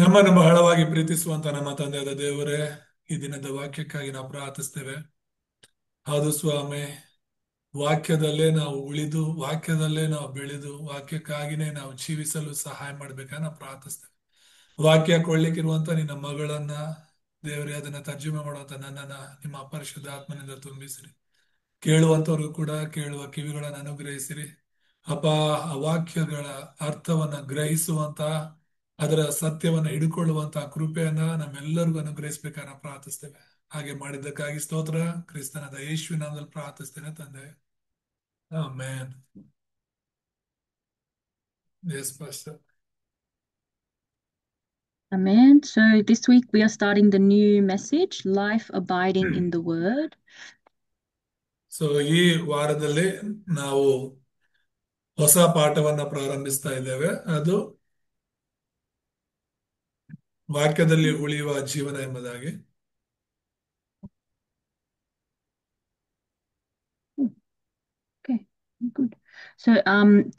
ನಮ್ಮನ್ನು ಬಹಳವಾಗಿ ಪ್ರೀತಿಸುವಂತ ನಮ್ಮ ತಂದೆಯಾದ ದೇವರೇ, ಈ ದಿನದ ವಾಕ್ಯಕ್ಕಾಗಿ ನಾವು ಪ್ರಾರ್ಥಿಸ್ತೇವೆ. ಹೌದು ಸ್ವಾಮಿ, ವಾಕ್ಯದಲ್ಲೇ ನಾವು ಉಳಿದು, ವಾಕ್ಯದಲ್ಲೇ ನಾವು ಬೆಳೆದು, ವಾಕ್ಯಕ್ಕಾಗಿನೇ ನಾವು ಜೀವಿಸಲು ಸಹಾಯ ಮಾಡ್ಬೇಕಾ ನಾವು ಪ್ರಾರ್ಥಿಸ್ತೇವೆ. ವಾಕ್ಯ ಕೊಳ್ಳಿಕ್ಕಿರುವಂತ ನಿನ್ನ ಮಗಳನ್ನ, ದೇವರೇ, ಅದನ್ನ ತರ್ಜುಮೆ ಮಾಡುವಂತ ನನ್ನನ್ನ ನಿಮ್ಮ ಪರಿಶುದ್ಧ ಆತ್ಮನಿಂದ ತುಂಬಿಸಿರಿ. ಕೇಳುವಂತವ್ರಿಗೂ ಕೂಡ ಕೇಳುವ ಕಿವಿಗಳನ್ನು ಅನುಗ್ರಹಿಸಿರಿ. ಅಪ್ಪ, ಆ ವಾಕ್ಯಗಳ ಅರ್ಥವನ್ನ ಗ್ರಹಿಸುವಂತ, ಅದರ ಸತ್ಯವನ್ನ ಹಿಡ್ಕೊಳ್ಳುವಂತ ಕೃಪೆಯನ್ನ ನಮ್ಮೆಲ್ಲರಿಗೂ ಅನುಗ್ರಹಿಸ್ಬೇಕಾಗಿ ನಾವು ಪ್ರಾರ್ಥಿಸ್ತೇವೆ. ಹಾಗೆ ಮಾಡಿದ್ದಕ್ಕಾಗಿ ಸ್ತೋತ್ರ. ಕ್ರಿಸ್ತನಾದ ಯೇಸುವಿನ ನಾಮದಲ್ಲಿ ಪ್ರಾರ್ಥಿಸ್ತೇನೆ ತಂದೆ, amen. Yes pastor. Amen. So this week we are starting the new message, Life Abiding in the Word. So ಈ ವಾರದಲ್ಲಿ ನಾವು ಹೊಸ ಪಾಠವನ್ನ ಪ್ರಾರಂಭಿಸ್ತಾ ಇದ್ದೇವೆ. ಅದು ವಾಕ್ಯದಲ್ಲಿ ಉಳಿಯುವ ಜೀವನ ಎಂಬುದಾಗಿ. Okay, good. So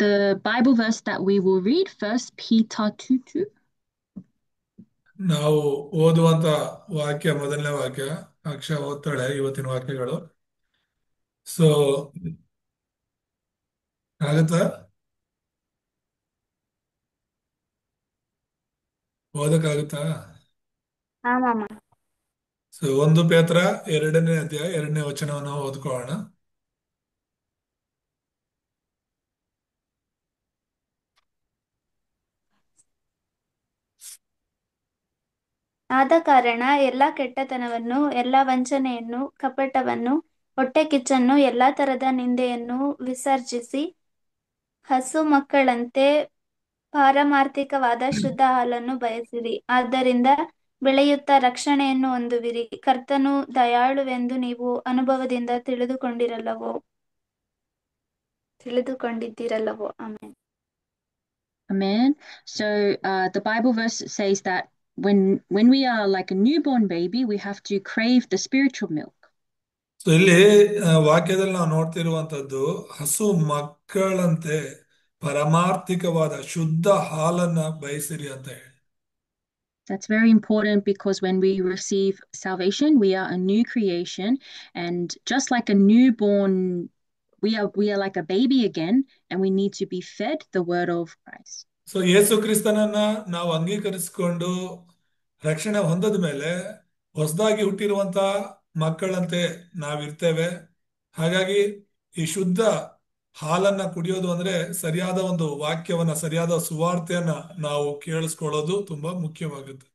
the Bible verse that we will read, First Peter 2:2. ನಾವು ಓದುವಂತ ವಾಕ್ಯ, ಮೊದಲನೇ ವಾಕ್ಯ ಅಕ್ಷ ಓದ್ತಾಳೆ ಇವತ್ತಿನ ವಾಕ್ಯಗಳು. ಸೊ ಆಗತ್ತಾ ಓದಕ್ಕಾಗುತ್ತಾ? ಆಮಾಮ. ಸೊ 1 ಪೇತ್ರ 2ನೇ ಅಧ್ಯಾಯ 2ನೇ ವಚನವನ್ನು ಓದ್ಕೊಳ್ಳೋಣ. ಆದ ಕಾರಣ ಎಲ್ಲಾ ಕೆಟ್ಟತನವನ್ನು, ಎಲ್ಲಾ ವಂಚನೆಯನ್ನು, ಕಪಟವನ್ನು, ಹೊಟ್ಟೆಕಿಚ್ಚನ್ನು, ಎಲ್ಲಾ ತರದ ನಿಂದೆಯನ್ನು ವಿಸರ್ಜಿಸಿ, ಹಸು ಮಕ್ಕಳಂತೆ ಪಾರಮಾರ್ಥಿಕವಾದ ಶುದ್ಧ ಹಾಲನ್ನು ಬಯಸಿರಿ. ಆದ್ದರಿಂದ ಬೆಳೆಯುತ್ತಾ ರಕ್ಷಣೆಯನ್ನು ಹೊಂದುವಿರಿ. ಕರ್ತನು ದಯಾಳುವೆಂದು ನೀವು ಅನುಭವದಿಂದ ತಿಳಿದುಕೊಂಡಿದ್ದೀರಲ್ಲವೋ. Amen. Amen. So the Bible verse says that when we are like a newborn baby, we have to crave the spiritual milk. So ಇಲ್ಲಿ ವಾಕ್ಯದಲ್ಲಿ ನಾವು ನೋಡ್ತಿರುವಂತದ್ದು, ಹಸು ಮಕ್ಕಳಂತೆ ಪರಮಾರ್ಥಿಕವಾದ ಶುದ್ಧ ಹಾಲನ್ನ ಬಯಸಿರಿ ಅಂತ ಹೇಳಿ. That's very important because when we receive salvation, we are a new creation, and just like a newborn, we are like a baby again, and we need to be fed the word of Christ. So Yesu ಕ್ರಿಸ್ತನನ್ನ ನಾವು ಅಂಗೀಕರಿಸಿಕೊಂಡು ರಕ್ಷಣೆ ಹೊಂದದ ಮೇಲೆ ಹೊಸದಾಗಿ ಹುಟ್ಟಿರುವಂತ ಮಕ್ಕಳಂತೆ ನಾವಿರ್ತೇವೆ. ಹಾಗಾಗಿ ಈ ಶುದ್ಧ ಹಾಲನ್ನ ಕುಡಿಯೋದು ಅಂದ್ರೆ ಸರಿಯಾದ ಒಂದು ವಾಕ್ಯವನ್ನ, ಸರಿಯಾದ ಸುವಾರ್ತೆಯನ್ನ ನಾವು ಕೇಳಿಸ್ಕೊಳ್ಳೋದು ತುಂಬಾ ಮುಖ್ಯವಾಗುತ್ತೆ.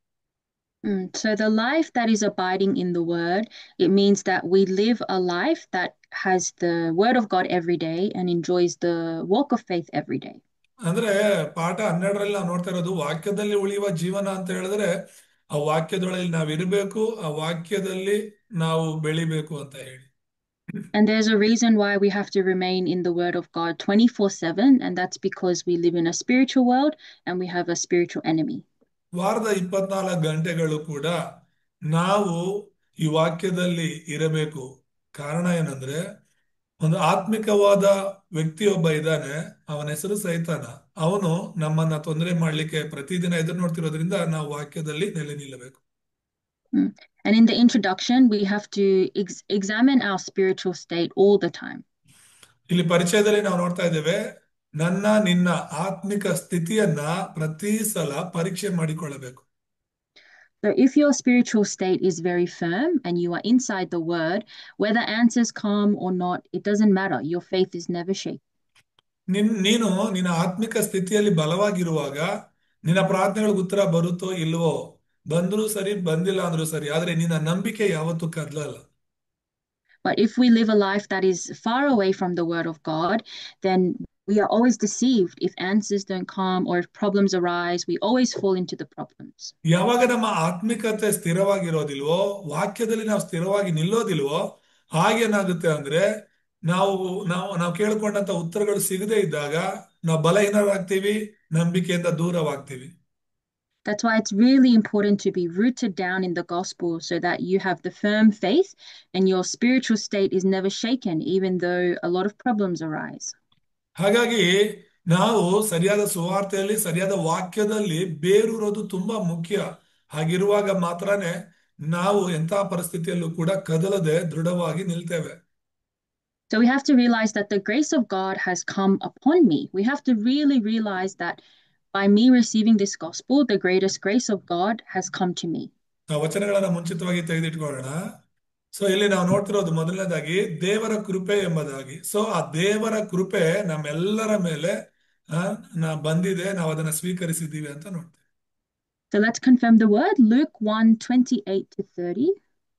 So the life that is abiding in the word, it means that we live a life that has the word of God every day and enjoys the walk of faith every day. ಅಂದ್ರೆ ಪಾಠ 12ರಲ್ಲಿ ನಾವು ನೋಡ್ತಾ ಇರೋದು ವಾಕ್ಯದಲ್ಲಿ ಉಳಿಯುವ ಜೀವನ ಅಂತ ಹೇಳಿದ್ರೆ, ಆ ವಾಕ್ಯದೊಳಗೆ ನಾವು ಇರಬೇಕು, ಆ ವಾಕ್ಯದಲ್ಲಿ ನಾವು ಬೆಳಿಬೇಕು ಅಂತ ಹೇಳಿ. And there's a reason why we have to remain in the word of God 24/7, and that's because we live in a spiritual world and we have a spiritual enemy. ವಾರದ 24 ಗಂಟೆಗಳು ಕೂಡ ನಾವು ಈ ವಾಕ್ಯದಲ್ಲಿ ಇರಬೇಕು. ಕಾರಣ ಏನಂದ್ರೆ, ಒಂದು ಆತ್ಮಿಕವಾದ ವ್ಯಕ್ತಿಯೊಬ್ಬ ಇದ್ದಾನೆ, ಅವನ ಹೆಸರು ಸೈತಾನ. ಅವನು ನಮ್ಮನ್ನ ತೊಂದರೆ ಮಾಡ್ಲಿಕ್ಕೆ ಪ್ರತಿದಿನ ಎದುರು ನೋಡ್ತಿರೋದ್ರಿಂದ ನಾವು ವಾಕ್ಯದಲ್ಲಿ ನೆಲೆ ನಿಲ್ಲಬೇಕು. And in the introduction, we have to examine our spiritual state all the time. ಇಲ್ಲಿ ಪರಿಚಯದಲ್ಲಿ ನಾವು ನೋಡ್ತಾ ಇದ್ದೇವೆ, ನಿನ್ನ ಆತ್ಮಿಕ ಸ್ಥಿತಿಯನ್ನ ಪ್ರತಿ ಸಲ ಪರೀಕ್ಷೆ ಮಾಡಿಕೊಳ್ಳಬೇಕು. So if your spiritual state is very firm and you are inside the word, whether answers come or not, it doesn't matter. Your faith is never shaken. ನೀನು ನಿನ್ನ ಆತ್ಮಿಕ ಸ್ಥಿತಿಯಲ್ಲಿ ಬಲವಾಗಿರುವಾಗ ನಿನ್ನ ಪ್ರಾರ್ಥನೆಗಳಿಗೆ ಉತ್ತರ ಬರುತ್ತೋ ಇಲ್ವೋ, ಬಂದ್ರೂ ಸರಿ ಬಂದಿಲ್ಲ ಅಂದ್ರೂ ಸರಿ, ಆದ್ರೆ ನಿನ್ನ ನಂಬಿಕೆ ಯಾವತ್ತೂ ಕದಲಲ್ಲ. But if we live a life that is far away from the word of God, then we are always deceived. If answers don't come or if problems arise, we always fall into the problems. ಯಾವಾಗ ನಮ್ಮ ಆತ್ಮಿಕತೆ ಸ್ಥಿರವಾಗಿರೋದಿಲ್ವೋ, ವಾಕ್ಯದಲ್ಲಿ ನಾವು ಸ್ಥಿರವಾಗಿ ನಿಲ್ಲೋದಿಲ್ವೋ, ಹಾಗೇನಾಗುತ್ತೆ ಅಂದ್ರೆ ನಾವು ನಾವು ನಾವು ಕೇಳ್ಕೊಂಡಂತ ಉತ್ತರಗಳು ಸಿಗದೇ ಇದ್ದಾಗ ನಾವು ಬಲಹೀನರಾಗ್ತೀವಿ, ನಂಬಿಕೆಯಿಂದ ದೂರವಾಗ್ತೀವಿ. That's why it's really important to be rooted down in the gospel so that you have the firm faith and your spiritual state is never shaken, even though a lot of problems arise. ಹಾಗಾಗಿ ನಾವು ಸರಿಯಾದ ಸುವಾರ್ತೆಯಲ್ಲಿ ಸರಿಯಾದ ವಾಕ್ಯದಲ್ಲಿ ಬೇರೂರೋದು ತುಂಬಾ ಮುಖ್ಯ. ಹಾಗಿರುವಾಗ ಮಾತ್ರನೇ ನಾವು ಎಂತಹ ಪರಿಸ್ಥಿತಿಯಲ್ಲೂ ಕೂಡ ಕದಲದೆ ದೃಢವಾಗಿ ನಿಲ್ತೇವೆ. So we have to realize that the grace of God has come upon me. We have to really realize that by me receiving this gospel, the greatest grace of God has come to me. ನಾವು ವಚನಗಳನ್ನ ಮುಂಚಿತವಾಗಿ ತೆಗೆದಿಟ್ಕೊಳ್ಳೋಣ. So ಇಲ್ಲಿ ನಾವು ನೋಡ್ತಿರೋದು ಮೊದಲನೇದಾಗಿ ದೇವರ ಕೃಪೆ ಎಂಬುದಾಗಿ. So ಆ ದೇವರ ಕೃಪೆ ನಮ್ಮೆಲ್ಲರ ಮೇಲೆ ಬಂದಿದೆ, ನಾವು ಅದನ್ನ ಸ್ವೀಕರಿಸಿದ್ದೀವಿ ಅಂತ ನೋಡ್ತೇವೆ. So let's confirm the word. Luke 1:28-30.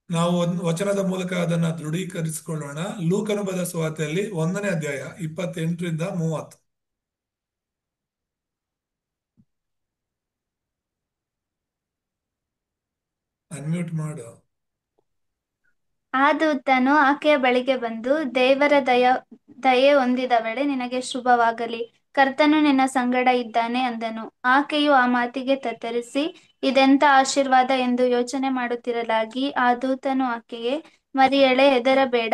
ನಾವು ವಚನದ ಮೂಲಕ ಅದನ್ನ ದೃಢೀಕರಿಸಿಕೊಳ್ಳೋಣ. ಲೂಕನು ಬರೆದ ಸುವಾರ್ತೆಯಲ್ಲಿ 1ನೇ ಅಧ್ಯಾಯ 28-30. ಅನ್ಮ್ಯೂಟ್ ಮಾಡು. ಆ ದೂತನು ಆಕೆಯ ಬಳಿಗೆ ಬಂದು, ದೇವರ ದಯೆ ಹೊಂದಿದವಳೆ, ನಿನಗೆ ಶುಭವಾಗಲಿ, ಕರ್ತನು ನಿನ್ನ ಸಂಗಡ ಇದ್ದಾನೆ ಅಂದನು. ಆಕೆಯು ಆ ಮಾತಿಗೆ ತತ್ತರಿಸಿ, ಇದೆಂಥ ಆಶೀರ್ವಾದ ಎಂದು ಯೋಚನೆ ಮಾಡುತ್ತಿರಲಾಗಿ, ಆ ದೂತನು ಆಕೆಗೆ, ಮರಿಯಳೇ, ಹೆದರಬೇಡ,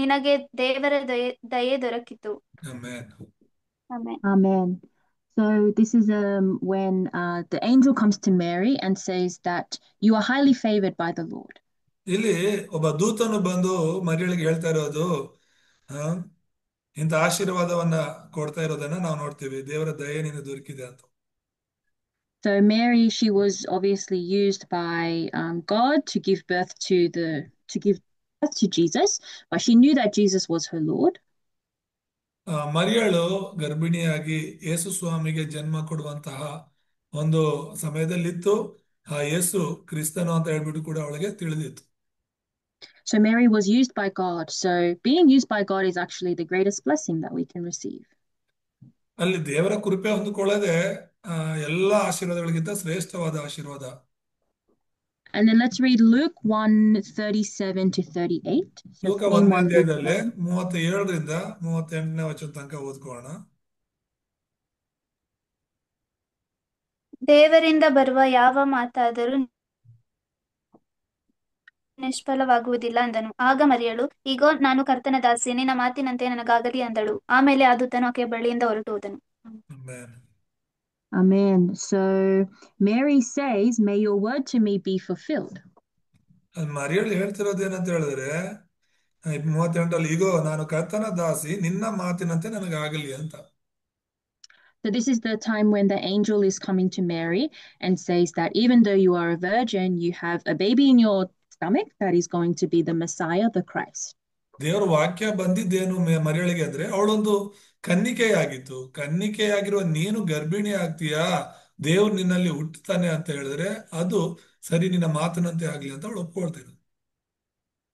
ನಿನಗೆ ದೇವರ ದಯೆ ದೊರಕಿತು. Amen. Amen. Amen. So this is when the angel comes to Mary and says that you are highly favored by the Lord. ಇಲ್ಲಿ ಒಬ್ಬ ದೂತನು ಬಂದು ಮರಿಯಳಿಗೆ ಹೇಳ್ತಾ ಇರೋದು, ಆ, ಇಂಥ ಆಶೀರ್ವಾದವನ್ನ ಕೊಡ್ತಾ ಇರೋದನ್ನ ನಾವು ನೋಡ್ತೀವಿ. ದೇವರ ದಯೆ ನಿನಗೆ ದೊರಕಿದೆ ಅಂತ. So Mary, she was obviously used by God to give birth to Jesus, but she knew that Jesus was her Lord. ಮರಿಯಳು ಗರ್ಭಿಣಿಯಾಗಿ ಯೇಸು ಸ್ವಾಮಿಗೆ ಜನ್ಮ ಕೊಡುವಂತಹ ಒಂದು ಸಮಯದಲ್ಲಿತ್ತು. ಆ ಯೇಸು ಕ್ರಿಸ್ತನು ಅಂತ ಹೇಳ್ಬಿಟ್ಟು ಕೂಡ ಅವಳಿಗೆ ತಿಳಿದಿತ್ತು. So Mary was used by God. So being used by God is actually the greatest blessing that we can receive. ಅಲ್ಲಿ ದೇವರ ಕೃಪೆ ಹೊಂದಿಕೊಳ್ಳದೆ ಎಲ್ಲಾ ಆಶೀರ್ವಾದಗಳಿಗಿಂತ ಶ್ರೇಷ್ಠವಾದ ಆಶೀರ್ವಾದ. And then let's read Luke 1:37-38. So ಲೂಕ same 1ನೇ one. ಅಧ್ಯಾಯದಲ್ಲಿ 37-38ನೇ ವಚನ ತನಕ ಓದ್ಕೋಣ. ದೇವರಿಂದ ಬರುವ ಯಾವ ಮಾತಾದರೂ ನಿಷ್ಫಲವಾಗುವುದಿಲ್ಲ ಅಂದನು. ಆಗ ಮರಿಯಳು, ಇಗೋ, ನಾನು ಕರ್ತನ ದಾಸಿ, ನಿನ್ನ ಮಾತಿನಂತೆ ನನಗಾಗಲಿ ಅಂದಳು. ಆಮೇಲೆ ಆ ದೂತನು ಆಕೆಯ ಬಳಿಯಿಂದ ಹೊರಟು ಹೋದನು. Amen. Amen. So Mary says, may your word to me be fulfilled. ಮರಿಯಳು ಹೇಳ್ತಿರೋದು ಏನಂತ ಹೇಳಿದ್ರೆ 38ಅಲ್ಲಿ, ಈಗೋ ನಾನು ಕರ್ತನ ದಾಸಿ, ನಿನ್ನ ಮಾತಿನಂತೆ ನನಗಾಗಲಿ ಅಂತ. So this is the time when the angel is coming to Mary and says that even though you are a virgin, you have a baby in your stomach that is going to be the Messiah, the Christ. ದೇವರ ವಾಕ್ಯ ಬಂದಿದ್ದೇನು ಮರಿಯಳಿಗೆ ಅಂದ್ರೆ, ಅವಳೊಂದು ಕನ್ನಿಕೆಯಾಗಿತ್ತು. ಕನ್ನಿಕೆಯಾಗಿರುವ ನೀನು ಗರ್ಭಿಣಿ ಆಗ್ತೀಯಾ, ದೇವ್ರು ನಿನ್ನಲ್ಲಿ ಹುಟ್ಟುತ್ತಾನೆ ಅಂತ ಹೇಳಿದ್ರೆ ಅದು ಸರಿ, ನಿನ್ನ ಮಾತಿನಂತೆ ಆಗ್ಲಿ ಅಂತ ಅವಳು ಒಪ್ಕೊಳ್ತಿದ್ರು.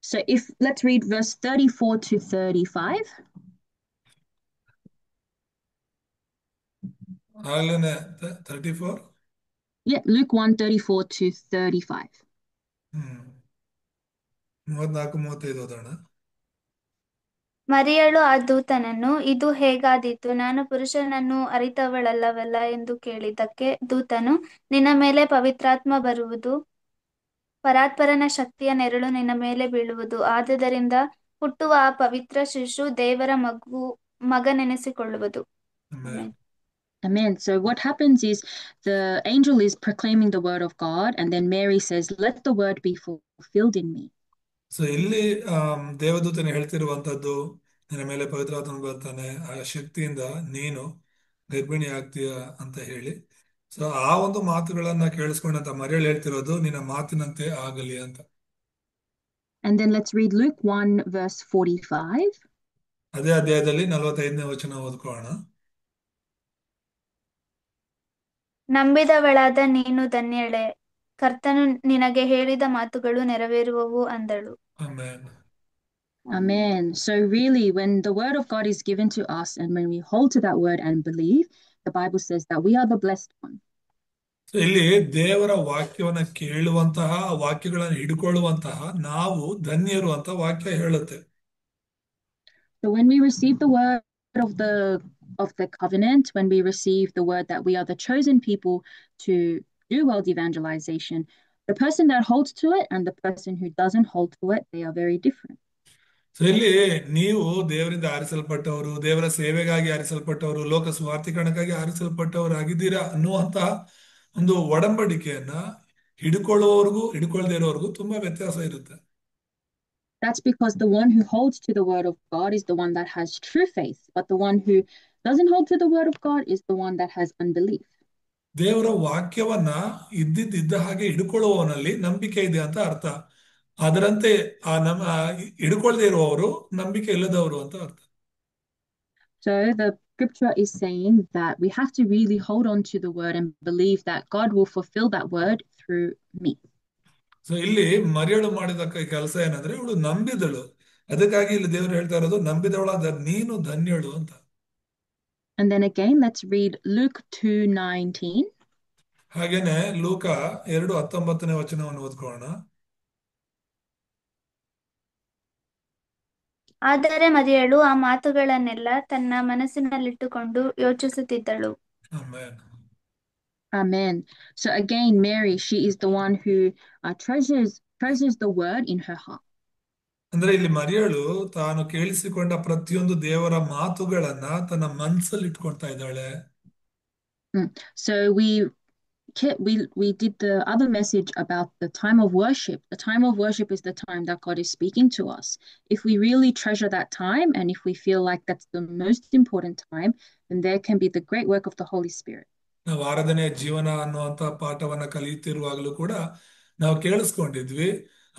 So let's read verse 34-35. ಆಗ್ಲೇನೆ 34. Yeah, Luke 1:34-35. 34-35 ಓದೋಣ. ಮರಿಯಳು ಆ ದೂತನನ್ನು, ಇದು ಹೇಗಾದೀತು, ನಾನು ಪುರುಷನನ್ನು ಅರಿತವಳಲ್ಲವಲ್ಲ ಎಂದು ಕೇಳಿದ್ದಕ್ಕೆ ದೂತನು, ನಿನ್ನ ಮೇಲೆ ಪವಿತ್ರಾತ್ಮ ಬರುವುದು, ಪರಾತ್ಪರನ ಶಕ್ತಿಯ ನೆರಳು ನಿನ್ನ ಮೇಲೆ ಬೀಳುವುದು, ಆದುದರಿಂದ ಹುಟ್ಟುವ ಆ ಪವಿತ್ರ ಶಿಶು ದೇವರ ಮಗನೆನಿಸಿಕೊಳ್ಳುವುದು. Amen. Amen. So what happens is the angel is proclaiming the word of God, and then Mary says, let the word be fulfilled in me. So ಇಲ್ಲಿ ದೇವದೂತನ ಹೇಳ್ತಿರುವಂತದ್ದು, ನಿನ್ನ ಮೇಲೆ ಪವಿತ್ರಾತ್ಮ ಬರ್ತಾನೆ, ಆ ಶಕ್ತಿಯಿಂದ ನೀನು ಗರ್ಭಿಣಿ ಆಗ್ತೀಯ ಅಂತ ಹೇಳಿ. ಸೊ ಆ ಒಂದು ಮಾತುಗಳನ್ನ ಕೇಳಿಸ್ಕೊಂಡಂತ ಮರಿಯಳು ಹೇಳ್ತಿರೋದು, ನಿನ್ನ ಮಾತಿನಂತೆ ಆಗಲಿ ಅಂತ. And then let's read Luke 1:45. ಅದೇ ಅಧ್ಯಾಯದಲ್ಲಿ 45ನೇ ವಚನ ಓದ್ಕೊಳ್ಳೋಣ. ನಂಬಿದವಳಾದ ನೀನು ಧನ್ಯಳೆ, ಕರ್ತನು ನಿನಗೆ ಹೇಳಿದ ಮಾತುಗಳು ನೆರವೇರುವವು ಅಂದಳು. Amen. Amen. So really, when the word of God is given to us and when we hold to that word and believe, the Bible says that we are the blessed one. So ಇಲ್ಲಿ ದೇವರ ವಾಕ್ಯವನ್ನ ಕೇಳುವಂತಹ, ವಾಕ್ಯಗಳನ್ನು ಹಿಡ್ಕೊಳ್ಳುವಂತಹ ನಾವು ಧನ್ಯರು ಅಂತ ವಾಕ್ಯ ಹೇಳುತ್ತೆ. So when we receive the word of the covenant, when we receive the word that we are the chosen people to do world evangelization, the person that holds to it and the person who doesn't hold to it, they are very different. So ಇಲ್ಲಿ ನೀವು ದೇವರಿಂದ ಆರಿಸಲ್ಪಟ್ಟವರು, ದೇವರ ಸೇವೆಗಾಗಿ ಆರಿಸಲ್ಪಟ್ಟವರು, ಲೋಕ ಸ್ವಾರ್ಥೀಕರಣಕ್ಕಾಗಿ ಆರಿಸಲ್ಪಟ್ಟವರು ಆಗಿದ್ದೀರಾ ಅನ್ನುವಂತ ಒಂದು ಒಡಂಬಡಿಕೆಯನ್ನ ಹಿಡ್ಕೊಳ್ಳೋರ್ಗೂ ಹಿಡ್ಕೊಳ್ದೇ ಇರೋರ್ಗೂ ತುಂಬಾ ವ್ಯತ್ಯಾಸ ಇರುತ್ತೆ. That's because the one who holds to the word of God is the one that has true faith, but the one who doesn't hold to the word of God is the one that has unbelief. ದೇವರ ವಾಕ್ಯವನ್ನ ಇದ್ದ ಹಾಗೆ ಹಿಡ್ಕೊಳ್ಳುವವನಲ್ಲಿ ನಂಬಿಕೆ ಇದೆ ಅಂತ ಅರ್ಥ. ಅದರಂತೆ ಹಿಡ್ಕೊಳ್ದೇ ಇರುವವರು ನಂಬಿಕೆ ಇಲ್ಲದವರು ಅಂತ ಅರ್ಥ. So the scripture is saying that we have to really hold on to the word and believe that God will fulfill that word through me. So ಇಲ್ಲಿ ಮರಿಯಳು ಮಾಡಿದ ಕೆಲಸ ಏನಂದ್ರೆ ಇವಳು ನಂಬಿದಳು. ಅದಕ್ಕಾಗಿ ಇಲ್ಲಿ ದೇವರು ಹೇಳ್ತಾ ಇರೋದು ನಂಬಿದವಳಾದ ನೀನು ಧನ್ಯಳು ಅಂತ. And then again, let's read Luke 2:19. ಹಾಗೇನೆ ಲೂಕ 2:19 ವಚನವನ್ನು ಓದ್ಕೊಳ್ಳೋಣ. ಆದರೆ ಮರಿಯಳು ಆ ಮಾತುಗಳನ್ನೆಲ್ಲ ತನ್ನ ಮನಸ್ಸಿನಲ್ಲಿಟ್ಟುಕೊಂಡು ಯೋಚಿಸುತ್ತಿದ್ದಳು. Amen. Amen. So again, Mary, she is the one who treasures the word in her heart. ಅಂದ್ರೆ ಇಲ್ಲಿ ಮರಿಯಳು ತಾನು ಕೇಳಿಸಿಕೊಂಡ ಪ್ರತಿಯೊಂದು ದೇವರ ಮಾತುಗಳನ್ನ ತನ್ನ ಮನಸ್ಸಲ್ಲಿ ಇಟ್ಕೊಳ್ತಾ ಇದ್ದಾಳೆ. So we did the other message about the time of worship. The time of worship is the time that God is speaking to us. If we really treasure that time, and if we feel like that's the most important time, then there can be the great work of the Holy Spirit. ನಾವು ಆರಾಧನೆಯ ಜೀವನ ಅನ್ನುವಂತ ಪಾಠವನ್ನ ಕಲಿಯುತ್ತಿರುವಾಗಲೂ ಕೂಡ ನಾವು ಕೇಳಿಸ್ಕೊಂಡಿದ್ವಿ.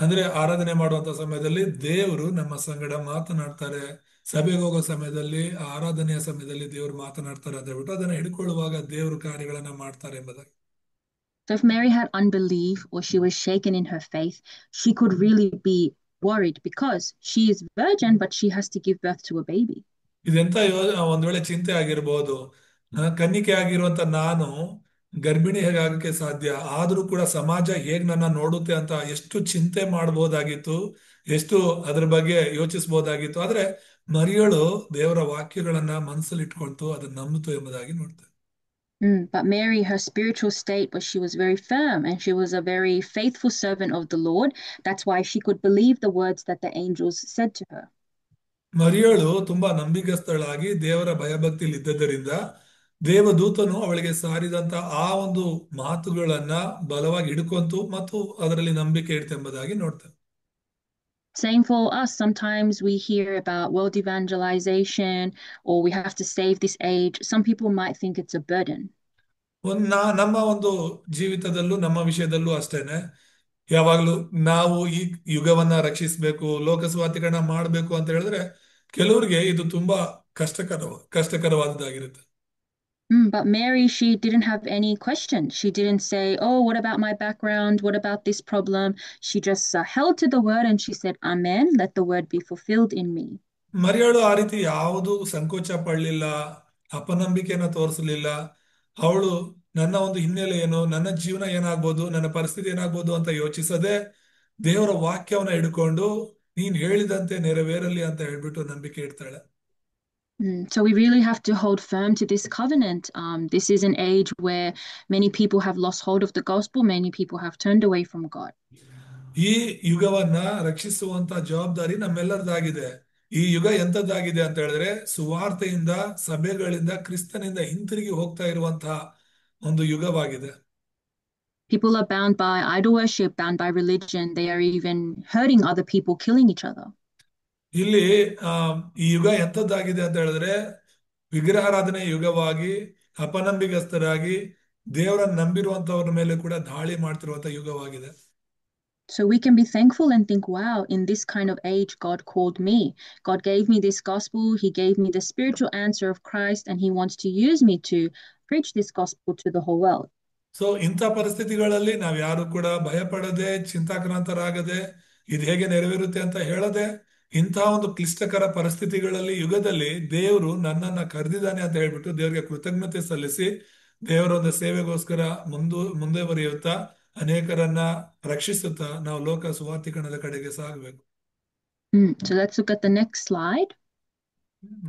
ಅಂದ್ರೆ ಆರಾಧನೆ ಮಾಡುವಂತ ಸಮಯದಲ್ಲಿ ದೇವರು ನಮ್ಮ ಸಂಗಡ ಮಾತನಾಡ್ತಾರೆ. ಸಭೆಗೆ ಹೋಗೋ ಸಮಯದಲ್ಲಿ, ಆರಾಧನೆಯ ಸಮಯದಲ್ಲಿ ದೇವರು ಮಾತನಾಡ್ತಾರೆ ಅಂತ ಹೇಳ್ಬಿಟ್ಟು ಅದನ್ನ ಹಿಡ್ಕೊಳ್ಳುವಾಗ ದೇವರು ಕಾರ್ಯಗಳನ್ನ ಮಾಡ್ತಾರೆ ಎಂಬುದಾಗಿ. So if Mary had unbelief or she was shaken in her faith, she could really be worried because she is virgin, but she has to give birth to a baby. ಇದೆಂತ ಒಂದ್ ವೇಳೆ ಚಿಂತೆ ಆಗಿರ್ಬೋದು. ಕನ್ನಿಕೆ ಆಗಿರುವಂತ ನಾನು ಗರ್ಭಿಣಿ ಹೇಗಾಗಕ್ಕೆ ಸಾಧ್ಯ, ಆದ್ರೂ ಕೂಡ ಸಮಾಜ ಹೇಗ್ ನನ್ನ ನೋಡುತ್ತೆ ಅಂತ ಎಷ್ಟು ಚಿಂತೆ ಮಾಡಬಹುದಾಗಿತ್ತು, ಎಷ್ಟು ಅದ್ರ ಬಗ್ಗೆ ಯೋಚಿಸಬಹುದಾಗಿತ್ತು. ಆದ್ರೆ ಮರಿಯಳು ದೇವರ ವಾಕ್ಯಗಳನ್ನ ಮನಸ್ಸಲ್ಲಿ ಇಟ್ಕೊಳ್ತು, ಅದನ್ನ ನಂಬಿತು ಎಂಬುದಾಗಿ ನೋಡ್ತೇವೆ. But Mary, her spiritual state was she was very firm and she was a very faithful servant of the Lord. That's why she could believe the words that the angels said to her. ಮರಿಯಳು ತುಂಬಾ ನಂಬಿಗಸ್ತಳಾಗಿ ದೇವರ ಭಯಭಕ್ತಿಯಲ್ಲಿ ಇದ್ದದರಿಂದ ದೇವದೂತನು ಅವಳಿಗೆ ಸಾರಿದಂತ ಆ ಒಂದು ಮಾತುಗಳನ್ನ ಬಲವಾಗಿ ಹಿಡ್ಕೊಂತು ಮತ್ತು ಅದರಲ್ಲಿ ನಂಬಿಕೆ ಇಡ್ತೆಂಬುದಾಗಿ ನೋಡ್ತೇವೆ. Same for us. Sometimes we hear about world evangelization or we have to save this age. Some people might think it's a burden. ನಮ್ಮ ಒಂದು ಜೀವಿತದಲ್ಲೂ ನಮ್ಮ ವಿಷಯದಲ್ಲೂ ಅಷ್ಟೇನೆ. ಯಾವಾಗ್ಲೂ ನಾವು ಈ ಯುಗವನ್ನ ರಕ್ಷಿಸಬೇಕು, ಲೋಕಸ್ವಾತಿಕರಣ ಮಾಡಬೇಕು ಅಂತ ಹೇಳಿದ್ರೆ ಕೆಲವರಿಗೆ ಇದು ತುಂಬಾ ಕಷ್ಟಕರವಾದದ್ದಾಗಿರುತ್ತೆ. But Mary, she didn't have any question. She didn't say, "Oh, what about my background? What about this problem?" She just held to the word and she said, "Amen. Let the word be fulfilled in me." ಮರಿಯಳು ಆ ರೀತಿ ಯಾವುದು ಸಂಕೋಚ ಪಡಲಿಲ್ಲ, ಅಪನಂಬಿಕೆಯನ್ನ ತೋರಿಸಲಿಲ್ಲ. ಅವಳು ನನ್ನ ಒಂದು ಹಿನ್ನೆಲೆ ಏನು, ನನ್ನ ಜೀವನ ಏನಾಗ್ಬೋದು, ನನ್ನ ಪರಿಸ್ಥಿತಿ ಏನಾಗ್ಬೋದು ಅಂತ ಯೋಚಿಸದೆ ದೇವರ ವಾಕ್ಯವನ್ನ ಹಿಡ್ಕೊಂಡು ನೀನ್ ಹೇಳಿದಂತೆ ನೆರವೇರಲಿ ಅಂತ ಹೇಳ್ಬಿಟ್ಟು ನಂಬಿಕೆ ಇಡ್ತಾಳೆ. So we really have to hold firm to this covenant. This is an age where many people have lost hold of the gospel. Many people have turned away from God. ಈ ಯುಗವನ್ನ ರಕ್ಷಿಸುವಂತ ಜವಾಬ್ದಾರಿ ನಮ್ಮೆಲ್ಲರದಾಗಿದೆ. ಈ ಯುಗ ಎಂತದ್ದಾಗಿದೆ ಅಂತ ಹೇಳಿದ್ರೆ ಸುವಾರ್ತೆಯಿಂದ, ಸಭೆಗಳಿಂದ, ಕ್ರಿಸ್ತನಿಂದ ಹಿಂತಿರುಗಿ ಹೋಗ್ತಾ ಇರುವಂತಹ ಒಂದು ಯುಗವಾಗಿದೆ. People are bound by idol worship, bound by religion. They are even hurting other people, killing each other. ಇಲ್ಲಿ ಈ ಯುಗ ಎಂತದ್ದಾಗಿದೆ ಅಂತ ಹೇಳಿದ್ರೆ ವಿಗ್ರಹಾರಾಧನೆ ಯುಗವಾಗಿ, ಅಪನಂಬಿಗಸ್ತರಾಗಿ ದೇವರನ್ನ ನಂಬಿರುವಂತವ್ರ ಮೇಲೆ ಕೂಡ ದಾಳಿ ಮಾಡ್ತಿರುವಂತ ಯುಗವಾಗಿದೆ. So we can be thankful and think, wow, in this kind of age, God called me. God gave me this gospel. He gave me the spiritual answer of Christ, and He wants to use me to preach this gospel to the whole world. So ಇಂಥ ಪರಿಸ್ಥಿತಿಗಳಲ್ಲಿ ನಾವ್ ಯಾರು ಕೂಡ ಭಯ ಪಡದೆ, ಚಿಂತಾಕ್ರಾಂತರಾಗದೆ, ಇದು ಹೇಗೆ ನೆರವೇರುತ್ತೆ ಅಂತ ಹೇಳದೆ, ಇಂಥ ಒಂದು ಕ್ಲಿಷ್ಟಕರ ಪರಿಸ್ಥಿತಿಗಳಲ್ಲಿ, ಯುಗದಲ್ಲಿ ದೇವರು ನನ್ನನ್ನ ಕರೆದಿದ್ದಾನೆ ಅಂತ ಹೇಳ್ಬಿಟ್ಟು ದೇವರಿಗೆ ಕೃತಜ್ಞತೆ ಸಲ್ಲಿಸಿ ದೇವರ ಒಂದು ಸೇವೆಗೋಸ್ಕರ ಮುಂದೆ ಬರೆಯುತ್ತಾ ಅನೇಕರನ್ನ ರಕ್ಷಿಸುತ್ತಾ ನಾವು ಲೋಕ ಸುವಾರ್ತೀಕರಣದ ಕಡೆಗೆ ಸಾಗಬೇಕು. So let's look at the next slide.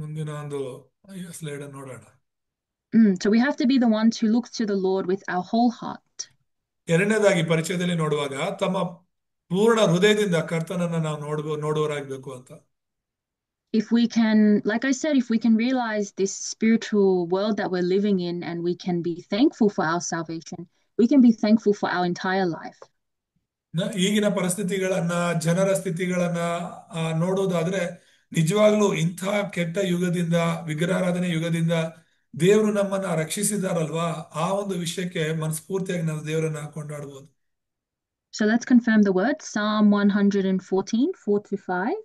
ಮುಂದಿನ ಒಂದು ಸ್ಲೈಡ್ ನೋಡೋಣ. So we have to be the ones who look to the Lord with our whole heart. ಎರಡನೇದಾಗಿ ಪರಿಚಯದಲ್ಲಿ ನೋಡುವಾಗ ತಮ್ಮ ಪೂರ್ಣ ಹೃದಯದಿಂದ ಕರ್ತನನ್ನ ನಾವು ನೋಡುವವರಾಗಬೇಕು ಅಂತ. if we can, like I said, if we can realize this spiritual world that we're living in and we can be thankful for our salvation, we can be thankful for our entire life. ಈಗಿನ ಪರಿಸ್ಥಿತಿಗಳನ್ನ, ಜನರ ಸ್ಥಿತಿಗಳನ್ನ ನೋಡೋದಾದ್ರೆ ನಿಜವಾಗ್ಲೂ ಇಂಥ ಕೆಟ್ಟ ಯುಗದಿಂದ, ವಿಗ್ರಹಾರಾಧನೆ ಯುಗದಿಂದ ದೇವರು ನಮ್ಮನ್ನ ರಕ್ಷಿಸಿದಾರಲ್ವಾ, ಆ ಒಂದು ವಿಷಯಕ್ಕೆ ಮನಸ್ಫೂರ್ತಿಯಾಗಿ ನಾವು ದೇವರನ್ನ ಕೊಂಡಾಡ್ಬೋದು. So let's confirm the word Psalm 114, 4 to 5.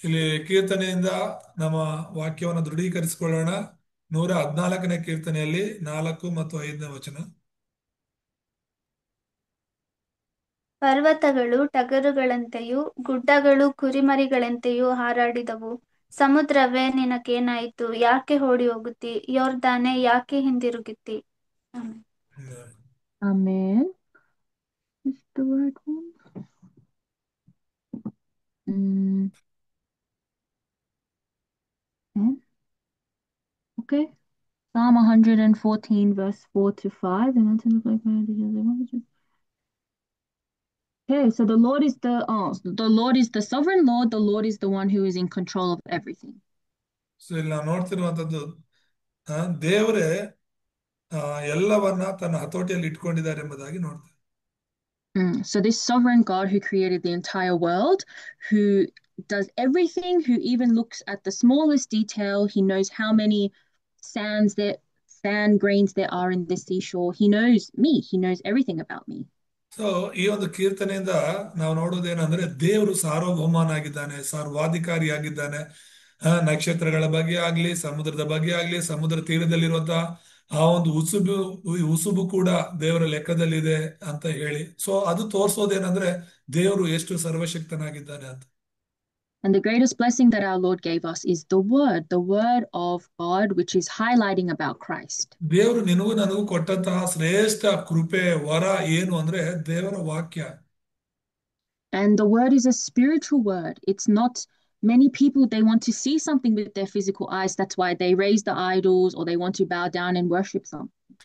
ಇಲ್ಲಿ ಕೀರ್ತನೆಯಿಂದ ನಮ್ಮ ವಾಕ್ಯವನ್ನು ದೃಢೀಕರಿಸಿಕೊಳ್ಳೋಣ. 114ನೇ ಕೀರ್ತನೆಯಲ್ಲಿ 4 ಮತ್ತು 5ನೇ ವಚನ. ಪರ್ವತಗಳು ಟಗರುಗಳಂತೆಯೂ ಗುಡ್ಡಗಳು ಕುರಿಮರಿಗಳಂತೆಯೂ ಹಾರಾಡಿದವು. ಸಮುದ್ರವೇ ನಿನಗೇನಾಯಿತು? ಯಾಕೆ ಓಡಿ ಹೋಗುತ್ತಿ? ಯೋರ್ದಾನೆ ಯಾಕೆ ಹಿಂದಿರುಗುತ್ತಿ? Amen. Amen. Is the word one? Okay. Psalm 114, verse 4 to 5. Okay, so the Lord is the Lord is the sovereign Lord. The Lord is the one who is in control of everything. So ಇಲ್ಲಿ ನಾವು ನೋಡ್ತಿರುವಂತದ್ದು ದೇವರೇ ಎಲ್ಲವನ್ನ ತನ್ನ ಹತೋಟಿಯಲ್ಲಿ ಇಟ್ಕೊಂಡಿದ್ದಾರೆ ಎಂಬುದಾಗಿ ನೋಡ್ತೇವೆ. So this sovereign God who created the entire world, who does everything, who even looks at the smallest detail, he knows how many sand grains there are in the seashore. He knows me. He knows everything about me. So ಈ ಒಂದು ಕೀರ್ತನೆಯಿಂದ ನಾವು ನೋಡೋದೇನಂದ್ರೆ ದೇವರು ಸಾರ್ವಭೌಮನಾಗಿದ್ದಾನೆ, ಸರ್ವಾಧಿಕಾರಿಯಾಗಿದ್ದಾನೆ. ನಕ್ಷತ್ರಗಳ ಬಗ್ಗೆ ಆಗ್ಲಿ, ಸಮುದ್ರದ ಬಗ್ಗೆ ಆಗ್ಲಿ, ಸಮುದ್ರ ತೀರದಲ್ಲಿರುವಂತಹ ಆ ಒಂದು ಉಸುಬು ಕೂಡ ದೇವರ ಲೆಕ್ಕದಲ್ಲಿದೆ ಅಂತ ಹೇಳಿ, ಸೊ ಅದು ತೋರ್ಸೋದೇನಂದ್ರೆ ದೇವರು ಎಷ್ಟು ಸರ್ವಶಕ್ತನಾಗಿದ್ದಾನೆ ಅಂತ. And the greatest blessing that our Lord gave us is the word of God, which is highlighting about Christ. ದೇವರು ನಿನಗೂ ನನಗೂ ಕೊಟ್ಟಂತಹ ಶ್ರೇಷ್ಠ ಕೃಪೆ, ವರ ಏನು ಅಂದ್ರೆ ದೇವರ ವಾಕ್ಯ. And the word is a spiritual word. It's not many people, they want to see something with their physical eyes. That's why they raise the idols or they want to bow down and worship something.